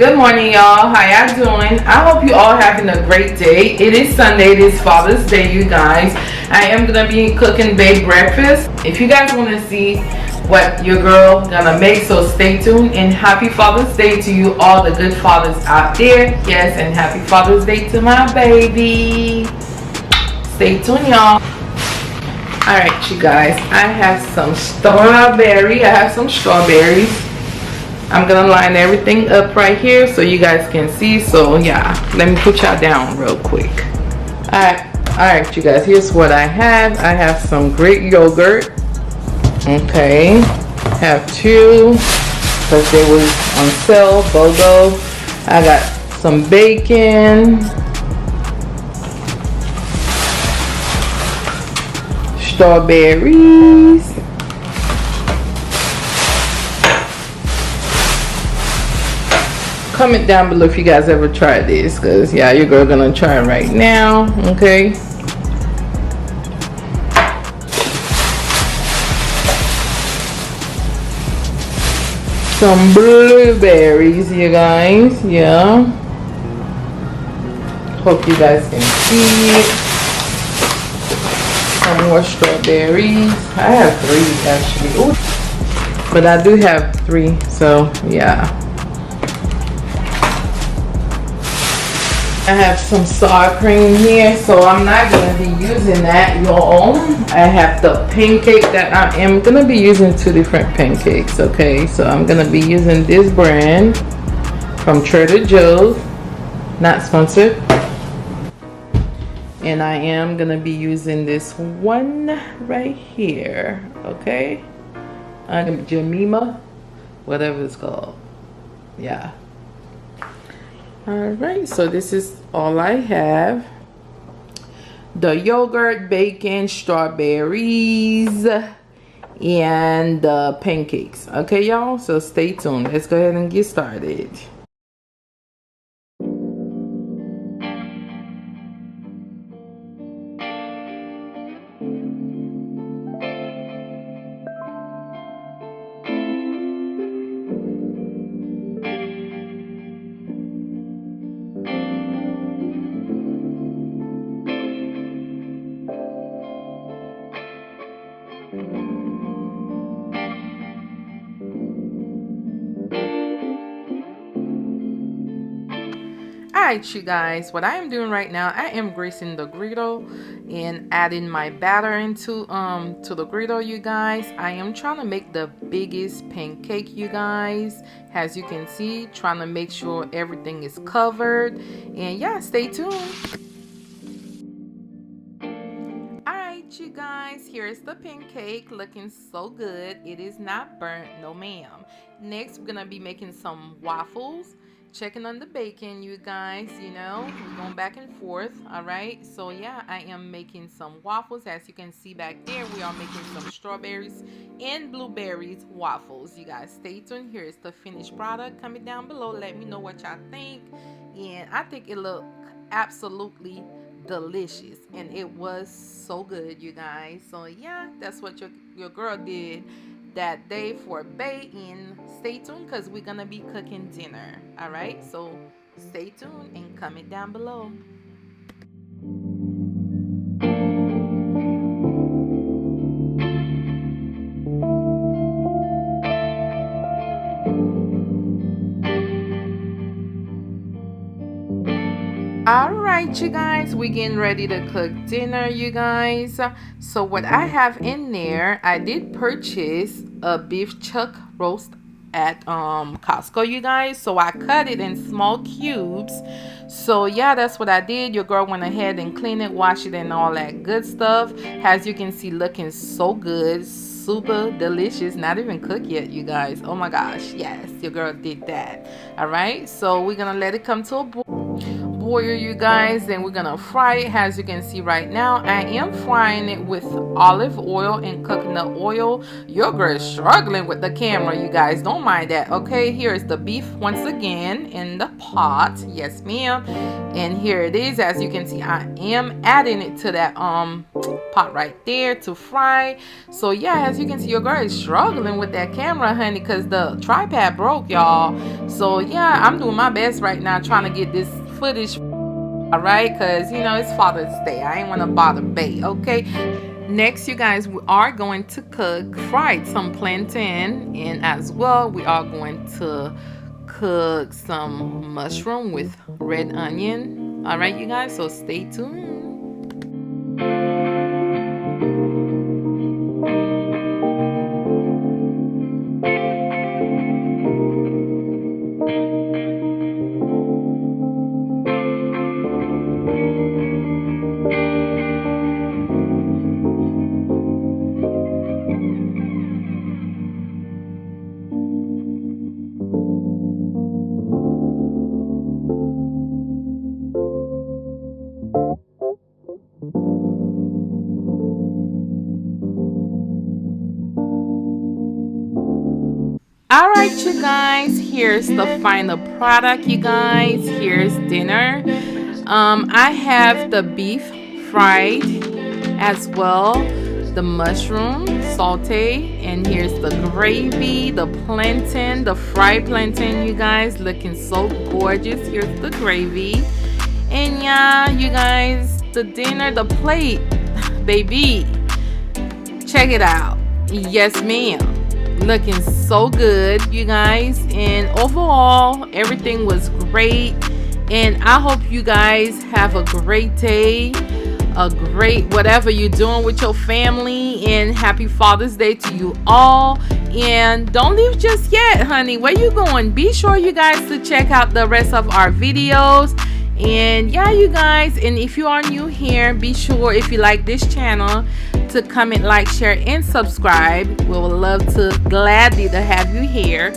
Good morning, y'all. How y'all doing? I hope you all having a great day. It is Sunday. It is Father's Day, you guys. I am gonna be cooking big breakfast. If you guys want to see what your girl gonna make, so stay tuned. And happy Father's Day to you, all the good fathers out there. Yes, and happy Father's Day to my baby. Stay tuned, y'all. All right, you guys. I have some strawberries. I'm gonna line everything up right here so you guys can see. So yeah, let me put y'all down real quick. Alright, you guys, here's what I have. I have some Greek yogurt. Okay, have two because they was on sale, BOGO. I got some bacon, strawberries, comment down below if you guys ever tried this, because yeah, your girl gonna try it right now. Okay, some blueberries, you guys. Yeah, hope you guys can see it. Some more strawberries. I have three actually. Ooh. But I do have three, so yeah. I have some sour cream here, so I'm not going to be using that, y'all. I have the pancake that I am going to be using, two different pancakes, okay? So I'm going to be using this brand from Trader Joe's, not sponsored. And I am going to be using this one right here, okay? Jemima, whatever it's called. Yeah. Alright, so this is all I have. The yogurt, bacon, strawberries, and the pancakes. Okay, y'all? So stay tuned. Let's go ahead and get started. Alright, you guys, what I am doing right now, I am greasing the griddle and adding my batter into to the griddle, you guys. I am trying to make the biggest pancake, you guys, as you can see, trying to make sure everything is covered. And yeah, stay tuned. Alright, you guys, here's the pancake, looking so good. It is not burnt, no ma'am. Next, we're gonna be making some waffles. Checking on the bacon, you guys, you know, we're going back and forth. All right, so yeah, I am making some waffles. As you can see back there, we are making some strawberries and blueberries waffles. You guys, stay tuned. Here's the finished product. Comment down below, let me know what y'all think. And I think it looked absolutely delicious, and it was so good, you guys. So yeah, that's what your girl did that day for BAE. And stay tuned because we're gonna be cooking dinner. All right, so stay tuned and comment down below. All right, you guys, we're getting ready to cook dinner, you guys. So what I have in there, I did purchase a beef chuck roast at Costco, you guys. So I cut it in small cubes. So yeah, that's what I did. Your girl went ahead and cleaned it, washed it, and all that good stuff. As you can see, looking so good, super delicious. Not even cooked yet, you guys. Oh my gosh, yes, your girl did that. All right, so we're gonna let it come to a boil. oil, you guys, and we're gonna fry it. As you can see right now, I am frying it with olive oil and coconut oil. Your girl is struggling with the camera, you guys, don't mind that. Okay, here is the beef once again in the pot. Yes ma'am. And here it is. As you can see, I am adding it to that pot right there to fry. So yeah, as you can see, your girl is struggling with that camera, honey, because the tripod broke, y'all. So yeah, I'm doing my best right now trying to get this footage, all right, because you know it's Father's Day. I ain't want to bother BAE. Okay, next, you guys, we are going to fry some plantain, and as well we are going to cook some mushroom with red onion. All right, you guys, so stay tuned. All right, you guys, here's the final product, you guys. Here's dinner. I have the beef fried, as well the mushroom saute, and here's the gravy, the plantain, the fried plantain, you guys, looking so gorgeous. Here's the gravy, and yeah, you guys, the dinner, the plate, baby, check it out. Yes ma'am, looking so good, you guys, and overall everything was great. And I hope you guys have a great day, a great whatever you're doing with your family, and happy Father's Day to you all. And don't leave just yet, honey. Where you going? Be sure, you guys, to check out the rest of our videos. And yeah, you guys, and if you are new here, be sure, if you like this channel, to comment, like, share, and subscribe. We would love to gladly to have you here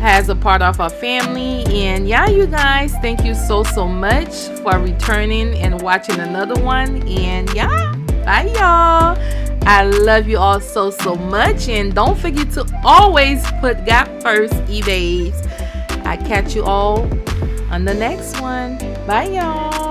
as a part of our family. And yeah, you guys, thank you so much for returning and watching another one. And yeah, bye y'all. I love you all so much, and don't forget to always put God first, E-Babes. I catch you all on the next one. Bye y'all.